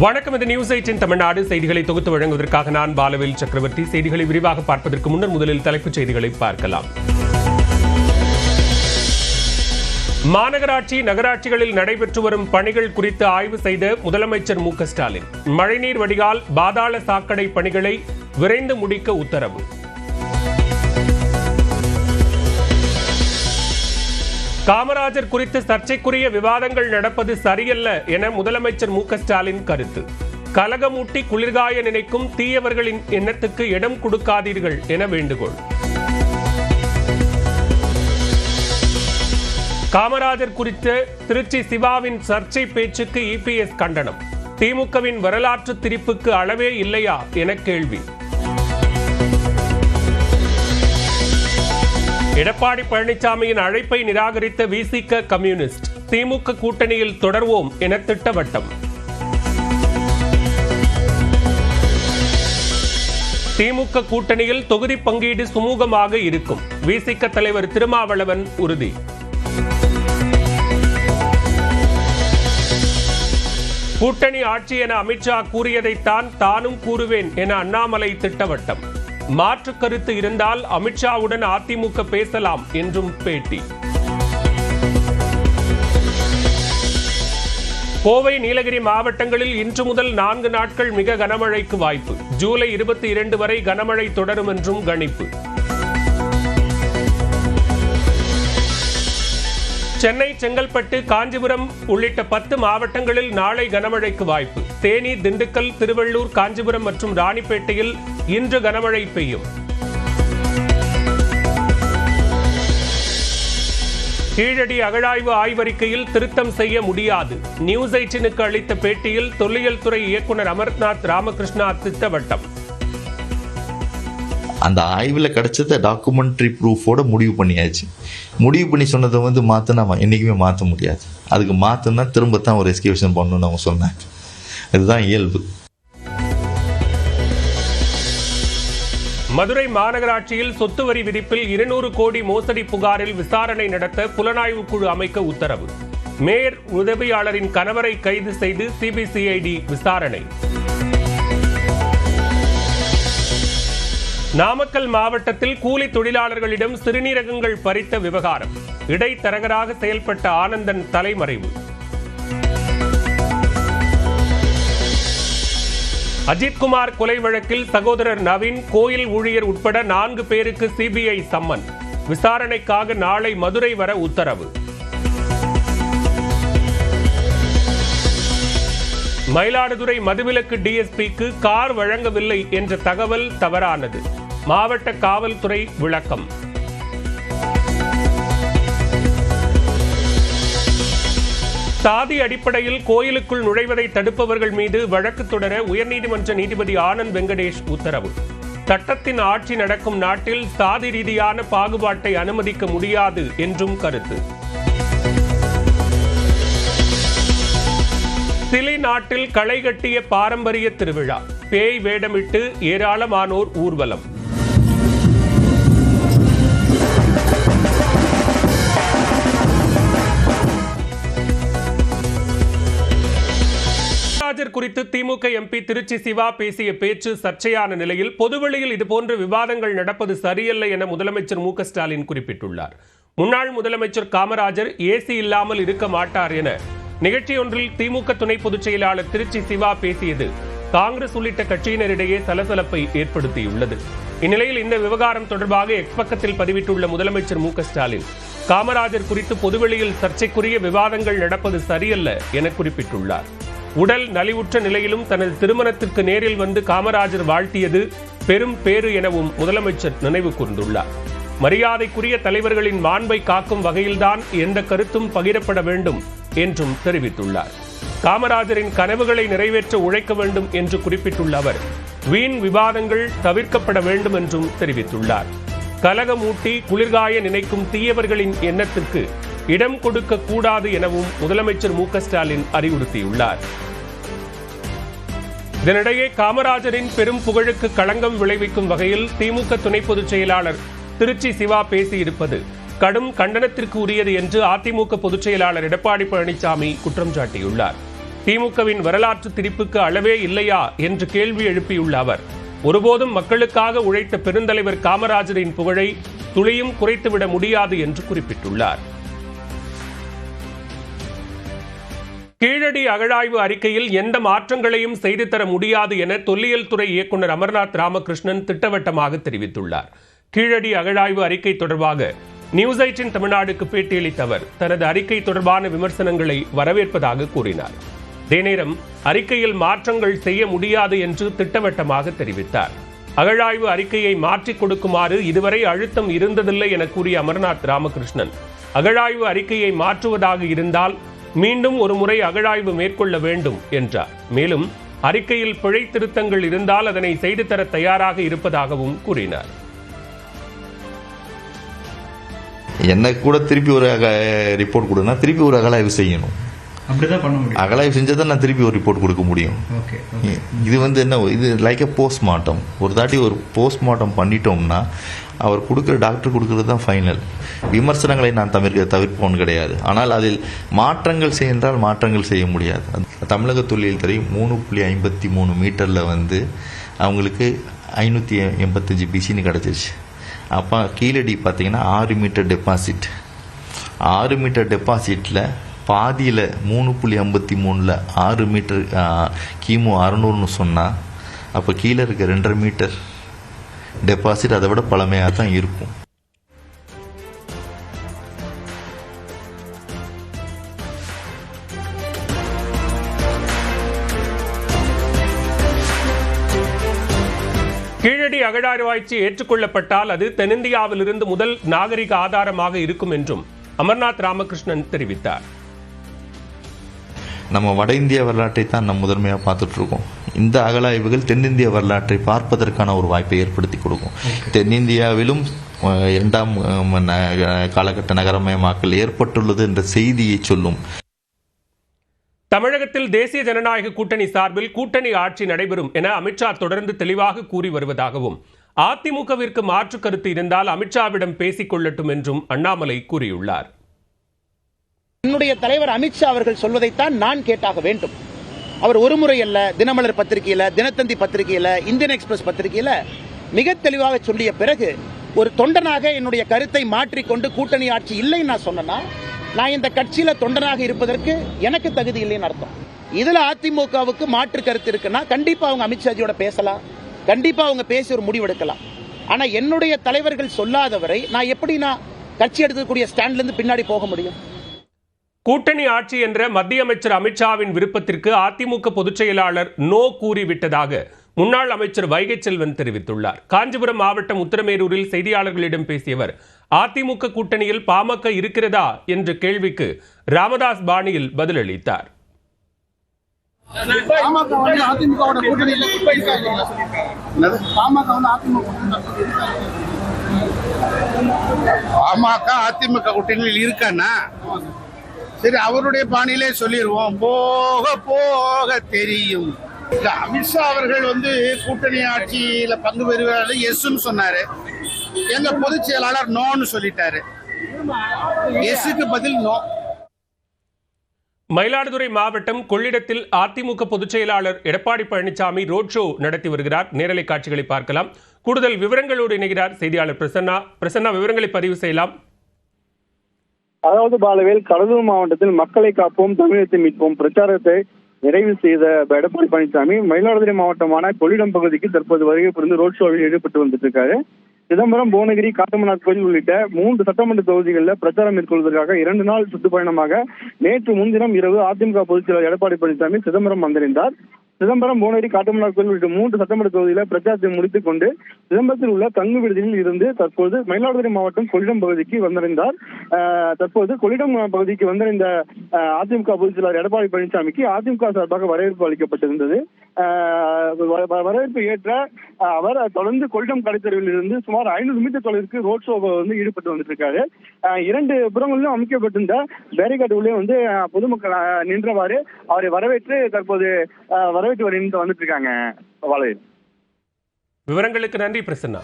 வணக்கம். இது நியூஸ் 8 தமிழ்நாடு செய்திகளை தொகுத்து வழங்குவதற்காக நான் பாலவேல் சக்கரவர்த்தி. செய்திகளை விரிவாக பார்ப்பதற்கு முன்னர் முதலில் தலைப்புச் செய்திகளை பார்க்கலாம். மாநகராட்சி நகராட்சிகளில் நடைபெற்று வரும் பணிகள் குறித்து ஆய்வு செய்த முதலமைச்சர் மு க ஸ்டாலின். மழைநீர் வடிகால், பாதாள சாக்கடை பணிகளை விரைந்து முடிக்க உத்தரவு. காமராஜர் குறித்து சர்ச்சைக்குரிய விவாதங்கள் நடப்பது சரியல்ல என முதலமைச்சர் மு க ஸ்டாலின் கருத்து. கலகமூட்டி குளிர்காய நினைக்கும் தீயவர்களின் எண்ணத்துக்கு இடம் கொடுக்காதீர்கள் என வேண்டுகோள். காமராஜர் குறித்த திருச்சி சிவாவின் சர்ச்சை பேச்சுக்கு இபிஎஸ் கண்டனம். திமுகவின் வரலாற்று திரிப்புக்கு அளவே இல்லையா என கேள்வி. எடப்பாடி பழனிசாமியின் அழைப்பை நிராகரித்த விசிக கம்யூனிஸ்ட். திமுக கூட்டணியில் தொடர்வோம் என திட்டவட்டம். திமுக கூட்டணியில் தொகுதி பங்கீடு சுமூகமாக இருக்கும். விசிக தலைவர் திருமாவளவன் உறுதி. கூட்டணி ஆட்சி என அமித்ஷா கூறியதைத்தான் தானும் கூறுவேன் என அண்ணாமலை திட்டவட்டம். மாற்று கருத்து இருந்தால் அமித்ஷாவுடன் அதிமுக பேசலாம் என்றும் பேட்டி. கோவை, நீலகிரி மாவட்டங்களில் இன்று முதல் 4 நாட்கள் மிக கனமழைக்கு வாய்ப்பு. ஜூலை 22 வரை கனமழை தொடரும் என்றும் கணிப்பு. சென்னை, செங்கல்பட்டு, காஞ்சிபுரம் உள்ளிட்ட 10 மாவட்டங்களில் நாளை கனமழைக்கு வாய்ப்பு. தேனி, திண்டுக்கல், திருவள்ளூர், காஞ்சிபுரம் மற்றும் ராணிப்பேட்டையில் இன்று கனமழை பெய்யும். கீழடி அகழாய்வு ஆய்வறிக்கையில் திருத்தம் செய்ய முடியாது. நியூஸ் 18க்கு அளித்த பேட்டியில் தொல்லியல் துறை இயக்குநர் அமர்நாத் ராமகிருஷ்ணா திட்டவட்டம். அந்த ஆய்வில் கிடைச்சத டாக்குமெண்ட்ரி ப்ரூஃபோட முடிவு பண்ணியாச்சு. முடிவு பண்ணி சொன்னதை மாற்றினா என்றைக்குமே மாற்ற முடியாது. அதுக்கு மாற்றினா திரும்பத்தான் ஒரு எஸ்கியூஷன் பண்ணணும்னு அவங்க சொன்னாங்க. இதுதான் இயல்பு. மதுரை மாநகராட்சியில் சொத்து வரி விதிப்பில் 200 கோடி மோசடி புகாரில் விசாரணை நடத்த புலனாய்வு குழு அமைக்க உத்தரவு. மேயர் உதவியாளரின் கணவரை கைது செய்து சிபிசிஐடி விசாரணை. நாமக்கல் மாவட்டத்தில் கூலி தொழிலாளர்களிடம் சிறுநீரகங்கள் பறித்த விவகாரம். இடைத்தரகராக செயல்பட்ட ஆனந்தன் தலைமறைவு. அஜித்குமார் கொலை வழக்கில் சகோதரர் நவீன், கோயில் ஊழியர் உட்பட 4 பேருக்கு சிபிஐ சம்மன். விசாரணைக்காக நாளை மதுரை வர உத்தரவு. மயிலாடுதுறை மதுவிலக்கு டிஎஸ்பிக்கு கார் வழங்கவில்லை என்ற தகவல் தவறானது. மாவட்ட காவல்துறை விளக்கம். சாதி அடிப்படையில் கோயிலுக்குள் நுழைவதை தடுப்பவர்கள் மீது வழக்கு தொடர உயர்நீதிமன்ற நீதிபதி ஆனந்த் வெங்கடேஷ் உத்தரவு. சட்டத்தின் ஆட்சி நடக்கும் நாட்டில் சாதி ரீதியான பாகுபாட்டை அனுமதிக்க முடியாது என்றும் கருத்து. சிலி நாட்டில் களை கட்டிய பாரம்பரிய திருவிழா. பேய் வேடமிட்டு ஏராளமானோர் ஊர்வலம். காமராஜர் குறித்து திமுக எம்பி திருச்சி சிவா பேசிய பேச்சு சர்ச்சையான நிலையில் பொதுவெளியில் இதுபோன்ற விவாதங்கள் நடப்பது சரியல்ல என முதலமைச்சர் மு க ஸ்டாலின் குறிப்பிட்டுள்ளார். முன்னாள் முதலமைச்சர் காமராஜர் ஏசி இல்லாமல் இருக்க மாட்டார் என நிகழ்ச்சியொன்றில் திமுக துணை பொதுச் செயலாளர் திருச்சி சிவா பேசியது காங்கிரஸ் உள்ளிட்ட கட்சியினரிடையே சலசலப்பை ஏற்படுத்தியுள்ளது. இந்நிலையில் இந்த விவகாரம் தொடர்பாக எக்ஸ் பக்கத்தில் பதிவிட்டுள்ள முதலமைச்சர் மு க ஸ்டாலின், காமராஜர் குறித்து பொதுவெளியில் சர்ச்சைக்குரிய விவாதங்கள் நடப்பது சரியல்ல என குறிப்பிட்டுள்ளார். உடல் நலிவுற்ற நிலையிலும் தனது திருமணத்திற்கு நேரில் வந்து காமராஜர் வாழ்த்தியது பெரும் பேறு எனவும் முதலமைச்சர் நினைவு கூர்ந்துள்ளார். மரியாதைக்குரிய தலைவர்களின் மாண்பை காக்கும் வகையில்தான் எந்த கருத்தும் பகிரப்பட வேண்டும் என்றும் தெரிவித்துள்ளார். காமராஜரின் கனவுகளை நிறைவேற்ற உழைக்க வேண்டும் என்று குறிப்பிட்டுள்ள அவர் வீண் விவாதங்கள் தவிர்க்கப்பட வேண்டும் என்றும் தெரிவித்துள்ளார். கலகமூட்டி குளிர்காய நினைக்கும் தீயவர்களின் எண்ணத்திற்கு இடம் கொடுக்க கூடாது எனவும் முதலமைச்சர் மு க ஸ்டாலின் அறிவுறுத்தியுள்ளார். இதனிடையே காமராஜரின் பெரும் புகழுக்கு களங்கம் விளைவிக்கும் வகையில் திமுக துணை பொதுச் செயலாளர் திருச்சி சிவா பேசியிருப்பது கடும் கண்டனத்திற்கு உரியது என்று அதிமுக பொதுச் செயலாளர் எடப்பாடி பழனிசாமி குற்றம் சாட்டியுள்ளார். திமுகவின் வரலாற்று திணிப்புக்கு அளவே இல்லையா என்று கேள்வி எழுப்பியுள்ள அவர், ஒருபோதும் மக்களுக்காக உழைத்த பெருந்தலைவர் காமராஜரின் புகழை துளியும் குறைத்துவிட முடியாது என்று குறிப்பிட்டுள்ளார். கீழடி அகழாய்வு அறிக்கையில் எந்த மாற்றங்களையும் செய்து தர முடியாது என தொல்லியல் துறை இயக்குநர் அமர்நாத் ராமகிருஷ்ணன் திட்டவட்டமாக தெரிவித்துள்ளார். கீழடி அகழாய்வு அறிக்கை தொடர்பாக நியூஸ் 18 தமிழ்நாடுக்கு பேட்டியளித்த அவர் தனது அறிக்கை தொடர்பான விமர்சனங்களை வரவேற்பதாக கூறினார். அதே நேரம் அறிக்கையில் மாற்றங்கள் செய்ய முடியாது என்று திட்டவட்டமாக தெரிவித்தார். அகழாய்வு அறிக்கையை மாற்றிக் கொடுக்குமாறு இதுவரை அழுத்தம் இருந்ததில்லை என கூறிய அமர்நாத் ராமகிருஷ்ணன், அகழாய்வு அறிக்கையை மாற்றுவதாக இருந்தால் மீண்டும் ஒரு முறை அகழாய்வு மேற்கொள்ள வேண்டும் என்றார். மேலும் அறிக்கையில் பிழை திருத்தங்கள் இருந்தால் அதனை செய்து தர தயாராக இருப்பதாகவும் கூறினார். என்ன கூட திருப்பி ஒரு ரிப்போர்ட் கொடுனா திருப்பி ஒரு அகழாய்வு செய்யணும். அப்படிதான் பண்ண முடியும். அகழாய்வு செஞ்சதான் நான் திருப்பி ஒரு ரிப்போர்ட் கொடுக்க முடியும். இது என்ன, இது லைக் போஸ்ட்மார்ட்டம். ஒரு தாட்டி ஒரு போஸ்ட்மார்ட்டம் பண்ணிட்டோம்னா அவர் கொடுக்குற டாக்டர் கொடுக்கறது தான் ஃபைனல். விமர்சனங்களை நான் தவிர்ப்போன் கிடையாது. ஆனால் அதில் மாற்றங்கள் செய்தால் மாற்றங்கள் செய்ய முடியாது. தமிழக தொல்லியல் துறை 3.53 மீட்டரில் அவங்களுக்கு 585 பிசின்னு கிடச்சிருச்சு. அப்போ கீழடி பார்த்தீங்கன்னா 6 மீட்டர் டெபாசிட். 6 மீட்டர் டெபாசிட்டில் பாதியில் 3.53 6 மீட்டர் கிமு 600ன்னு சொன்னால் அப்போ கீழே இருக்க 2.5 மீட்டர் டெபாசிட் அதை விட பழமையாக தான் இருக்கும். கீழடி அகழாராய்ச்சி ஏற்றுக்கொள்ளப்பட்டால் அது தென்னிந்தியாவிலிருந்து முதல் நாகரிக ஆதாரமாக இருக்கும் என்றும் அமர்நாத் ராமகிருஷ்ணன் தெரிவித்தார். நம்ம வட இந்திய வரலாற்றை தான் நம்ம முதன்மையாக பார்த்துட்டு இருக்கோம். இந்த அகழாய்வுகள் தென்னிந்திய வரலாற்றை பார்ப்பதற்கான ஒரு வாய்ப்பை ஏற்படுத்தி கொடுக்கும். தென்னிந்தியாவிலும் 2ஆம் காலகட்ட நகரமயமாக்கல் ஏற்பட்டுள்ளது என்ற செய்தியை சொல்லும். தமிழகத்தில் தேசிய ஜனநாயக கூட்டணி சார்பில் கூட்டணி ஆட்சி நடைபெறும் என அமித்ஷா தொடர்ந்து தெளிவாக கூறி வருவதாகவும், அதிமுகவிற்கு மாற்று கருத்து இருந்தால் அமித்ஷாவிடம் பேசிக் கொள்ளட்டும் என்றும் அண்ணாமலை கூறியுள்ளார். என்னுடைய தலைவர் அமித்ஷா அவர்கள் சொல்வதைத்தான் நான் கேட்டாக வேண்டும். அவர் ஒரு முறை அல்ல, தினமலர் பத்திரிகையில, தினத்தந்தி பத்திரிகையில, இந்தியன் எக்ஸ்பிரஸ் பத்திரிகையில மிக தெளிவாக சொல்லிய பிறகு ஒரு தொண்டனாக என்னுடைய கருத்தை மாற்றிக்கொண்டு கூட்டணி ஆட்சி இல்லைன்னு நான் சொன்னா, நான் இந்த கட்சியில தொண்டனாக இருப்பதற்கு எனக்கு தகுதி இல்லைன்னு அர்த்தம். இதுல அதிமுகவுக்கு மாற்று கருத்து இருக்குன்னா கண்டிப்பா அவங்க அமித்ஷாஜியோட பேசலாம், கண்டிப்பா அவங்க பேசி ஒரு முடிவு எடுக்கலாம். ஆனா என்னுடைய தலைவர்கள் சொல்லாதவரை நான் எப்படி கட்சி எடுக்கக்கூடிய ஸ்டாண்ட்ல இருந்து பின்னாடி போக முடியும்? கூட்டணி ஆட்சி என்ற மத்திய அமைச்சர் அமித்ஷாவின் விருப்பத்திற்கு அதிமுக பொதுச் செயலாளர் நோ கூறிவிட்டதாக முன்னாள் அமைச்சர் வைகை செல்வன் தெரிவித்துள்ளார். காஞ்சிபுரம் மாவட்டம் உத்தரமேரூரில் செய்தியாளர்களிடம் பேசியவர், அதிமுக கூட்டணியில் பாமக இருக்கிறதா என்ற கேள்விக்கு ராமதாஸ் பாணியில் பதிலளித்தார். பாமக அதிமுக கூட்டணியில் இருக்கானா? சரி, அவருடைய பாணியிலே சொல்லிடுவோம், போக போக தெரியும். அமித்ஷா அவர்கள் கூட்டணி ஆட்சியில பங்கு பெறுவாரு எஸ்ன்னு சொன்னாரு. எங்க பொதுச் செயலாளர் நோன்னு சொல்லிட்டாரு. எஸ்க்கு பதில் நோ. மயிலாடுதுறை மாவட்டம் கொள்ளிடத்தில் அதிமுக பொதுச் செயலாளர் எடப்பாடி பழனிசாமி ரோட் ஷோ நடத்தி வருகிறார். நேரலை காட்சிகளை பார்க்கலாம். கூடுதல் விவரங்களோடு இணைகிறார் செய்தியாளர் பிரசன்னா. விவரங்களை பதிவு செய்யலாம். அதாவது பாலவேல், கடலூர் மாவட்டத்தில் மக்களை காப்போம் தமிழகத்தை மீட்போம் பிரச்சாரத்தை நிறைவு செய்த எடப்பாடி பழனிசாமி மயிலாடுதுறை மாவட்டமான கொள்ளிடம் பகுதிக்கு தற்போது வருகை புரிந்து ரோட் ஷோவில் ஈடுபட்டு வந்துட்டு இருக்காரு. சிதம்பரம், புவனகிரி, காட்டுமன்னார் கோயில் உள்ளிட்ட 3 சட்டமன்ற தொகுதிகளில் பிரச்சாரம் மேற்கொள்வதற்காக 2 நாள் சுற்றுப்பயணமாக நேற்று முன்தினம் இரவு அதிமுக பொதுச் செயலாளர் எடப்பாடி பழனிசாமி சிதம்பரம் வந்திருந்தார். சிதம்பரம், புவனகிரி, காட்டுமன்னார் கோயில் உள்ளிட்ட 3 சட்டமன்ற தொகுதியில பிரச்சாரத்தை முடித்துக் கொண்டு சிதம்பரத்தில் உள்ள தங்கு விடுதியில் இருந்து தற்போது மயிலாடுதுறை மாவட்டம் கொள்ளிடம் பகுதிக்கு வந்திருந்தார். தற்போது கொள்ளிடம் பகுதிக்கு வந்திருந்த அதிமுக பொதுச் செயலாளர் எடப்பாடி பழனிசாமிக்கு அதிமுக சார்பாக வரவேற்பு அளிக்கப்பட்டிருந்தது. வரவேற்பு ஏற்ற அவர் தொடர்ந்து கொள்ளிடம் கடைத்தெருவில் இருந்து சுமார் 500 மீட்டர் தொலைவிற்கு ரோட் ஷோ ஈடுபட்டு வந்துட்டு இருக்காரு. 2 புறங்களிலும் அமைக்கப்பட்டிருந்த பேரிகார்டு உள்ளே பொதுமக்கள் நின்றவாறு அவரை வரவேற்று தற்போது வரவேற்று வந்துட்டு இருக்காங்க. விவரங்களுக்கு நன்றி பிரசன்னா.